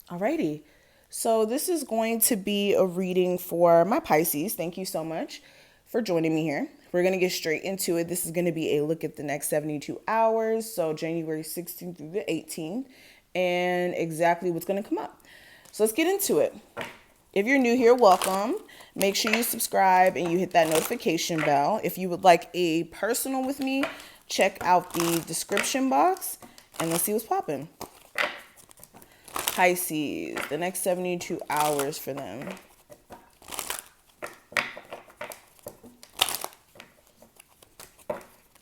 Alrighty. So this is going to be a reading for my Pisces. Thank you so much for joining me here. We're going to get straight into it. This is going to be a look at the next 72 hours, so January 16th through the 18th, and exactly what's going to come up. So let's get into it. If you're new here, welcome. Make sure you subscribe and you hit that notification bell. If you would like a personal with me, check out the description box and let's see what's popping. Pisces, the next 72 hours for them.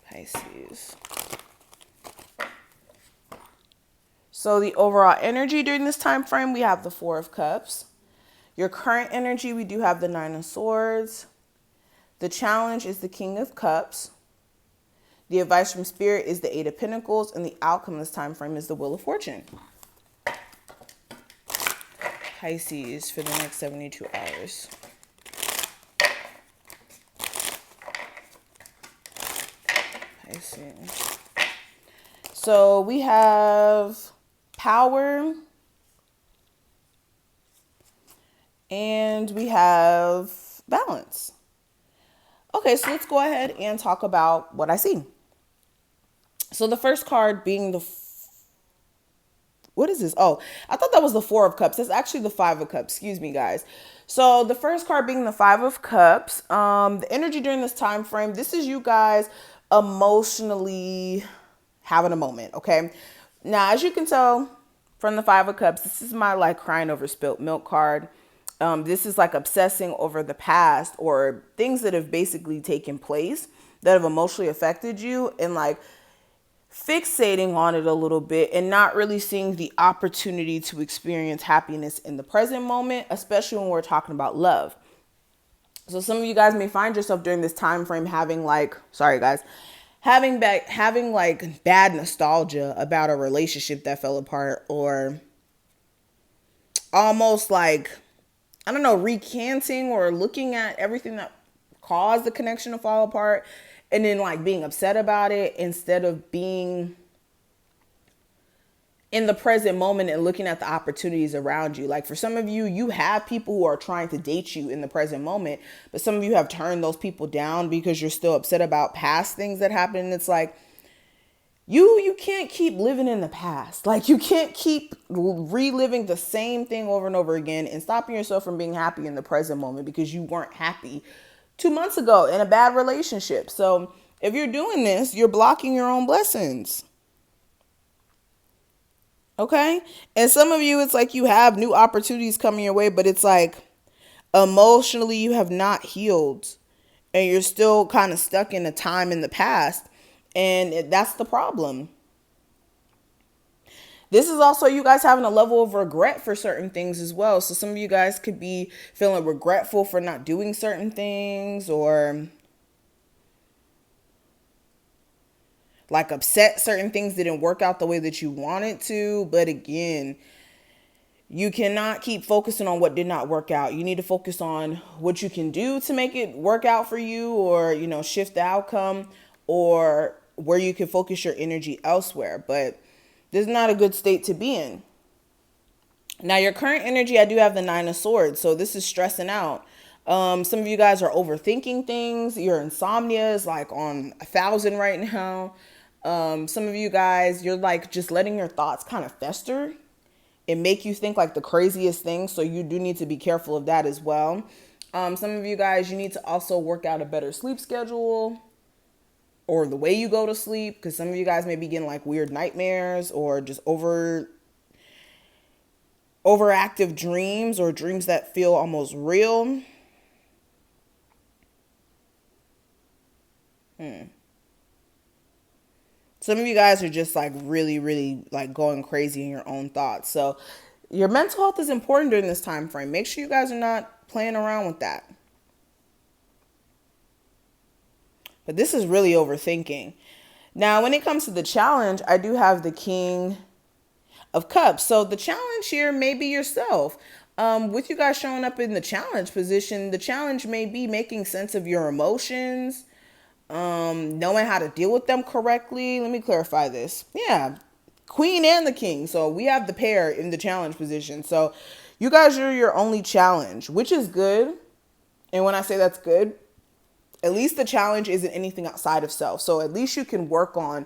Pisces. So the overall energy during this time frame, we have the Four of Cups. Your current energy, we do have the Nine of Swords. The challenge is the King of Cups. The advice from Spirit is the Eight of Pentacles, and the outcome this time frame is the Wheel of Fortune. Pisces for the next 72 hours. Pisces. So we have power and we have balance. Okay, so let's go ahead and talk about what I see. So the first card being what is this? Oh, I thought that was the Four of Cups. That's actually the Five of Cups. Excuse me, guys. So the first card being the Five of Cups. The energy during this time frame, this is you guys emotionally having a moment, okay? Now, as you can tell from the Five of Cups, this is my like crying over spilt milk card. This is like obsessing over the past or things that have basically taken place that have emotionally affected you and like fixating on it a little bit and not really seeing the opportunity to experience happiness in the present moment, especially when we're talking about love. So some of you guys may find yourself during this time frame having like, sorry guys, having like bad nostalgia about a relationship that fell apart, or almost like, I don't know, recanting or looking at everything that caused the connection to fall apart and then like being upset about it instead of being in the present moment and looking at the opportunities around you. Like for some of you, you have people who are trying to date you in the present moment, but some of you have turned those people down because you're still upset about past things that happened. And it's like, you can't keep living in the past. Like you can't keep reliving the same thing over and over again and stopping yourself from being happy in the present moment because you weren't happy 2 months ago in a bad relationship. So if you're doing this, you're blocking your own blessings. Okay? And some of you, it's like you have new opportunities coming your way, but it's like emotionally you have not healed and you're still kind of stuck in a time in the past. And that's the problem. This is also you guys having a level of regret for certain things as well. So some of you guys could be feeling regretful for not doing certain things, or like upset certain things didn't work out the way that you wanted to. But again, you cannot keep focusing on what did not work out. You need to focus on what you can do to make it work out for you, or, you know, shift the outcome, or where you can focus your energy elsewhere. But this is not a good state to be in. Now, your current energy, I do have the Nine of Swords. So this is stressing out. Some of you guys are overthinking things. Your insomnia is like on 1,000 right now. Some of you guys, you're like just letting your thoughts kind of fester and make you think like the craziest things. So you do need to be careful of that as well. Some of you guys, you need to also work out a better sleep schedule or the way you go to sleep, because some of you guys may be getting like weird nightmares or just overactive dreams, or dreams that feel almost real. Some of you guys are just like really, really like going crazy in your own thoughts. So your mental health is important during this time frame. Make sure you guys are not playing around with that. But this is really overthinking. Now, when it comes to the challenge, I do have the King of Cups. So the challenge here may be yourself. With you guys showing up in the challenge position, the challenge may be making sense of your emotions, knowing how to deal with them correctly. Let me clarify this. Yeah, queen and the king. So we have the pair in the challenge position. So you guys are your only challenge, which is good. And when I say that's good, at least the challenge isn't anything outside of self. So at least you can work on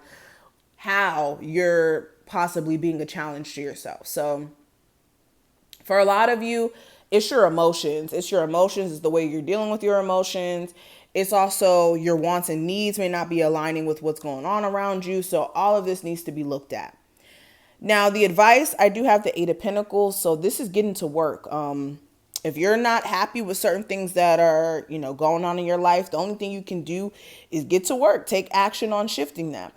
how you're possibly being a challenge to yourself. So for a lot of you, it's your emotions. It's your emotions. It's the way you're dealing with your emotions. It's also your wants and needs may not be aligning with what's going on around you. So all of this needs to be looked at. Now, the advice, I do have the Eight of Pentacles. So this is getting to work. If you're not happy with certain things that are, going on in your life, the only thing you can do is get to work. Take action on shifting them.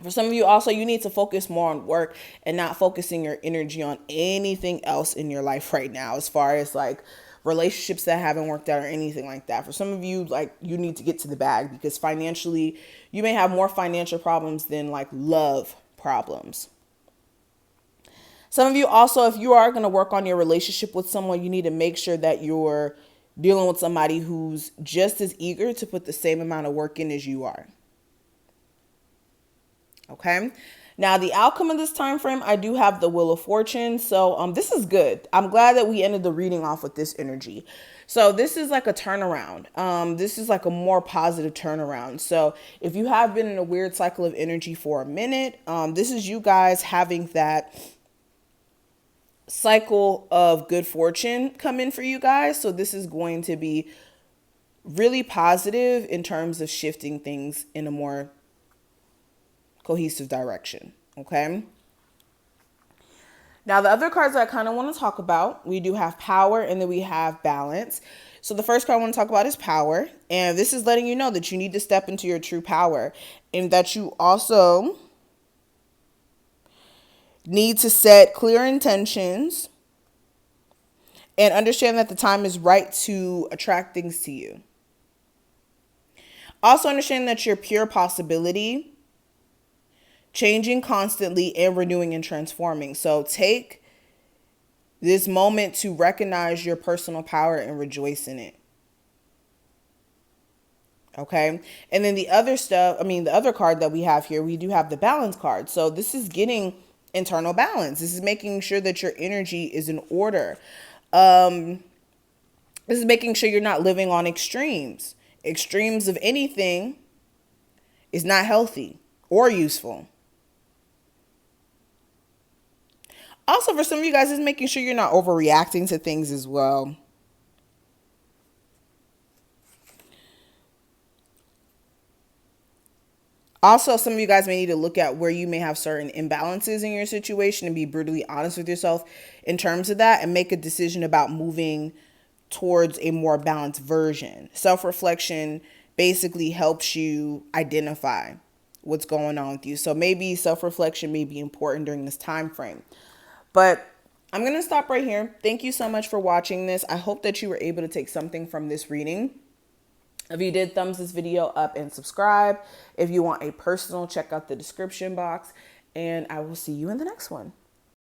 For some of you also, you need to focus more on work and not focusing your energy on anything else in your life right now, as far as like relationships that haven't worked out or anything like that. For some of you, like, you need to get to the bag, because financially, you may have more financial problems than like love problems. Some of you also, if you are going to work on your relationship with someone, you need to make sure that you're dealing with somebody who's just as eager to put the same amount of work in as you are. Okay. Now, the outcome of this time frame, I do have the Wheel of Fortune. So this is good. I'm glad that we ended the reading off with this energy. So this is like a turnaround. This is like a more positive turnaround. So if you have been in a weird cycle of energy for a minute, this is you guys having that cycle of good fortune come in for you guys. So this is going to be really positive in terms of shifting things in a more cohesive direction. Okay. Now, the other cards that I kind of want to talk about, we do have power and then we have balance. So the first card I want to talk about is power. And this is letting you know that you need to step into your true power, and that you also need to set clear intentions and understand that the time is right to attract things to you. Also understand that you're pure possibility, changing constantly and renewing and transforming. So take this moment to recognize your personal power and rejoice in it. Okay. And then the other card that we have here, we do have the balance card. So this is getting internal balance. This is making sure that your energy is in order. This is making sure you're not living on extremes. Extremes of anything is not healthy or useful. Also, for some of you guys, it's making sure you're not overreacting to things as well. Also, some of you guys may need to look at where you may have certain imbalances in your situation and be brutally honest with yourself in terms of that, and make a decision about moving towards a more balanced version. Self-reflection basically helps you identify what's going on with you. So maybe self-reflection may be important during this time frame. But I'm going to stop right here. Thank you so much for watching this. I hope that you were able to take something from this reading. If you did, thumbs this video up and subscribe. If you want a personal, check out the description box. And I will see you in the next one.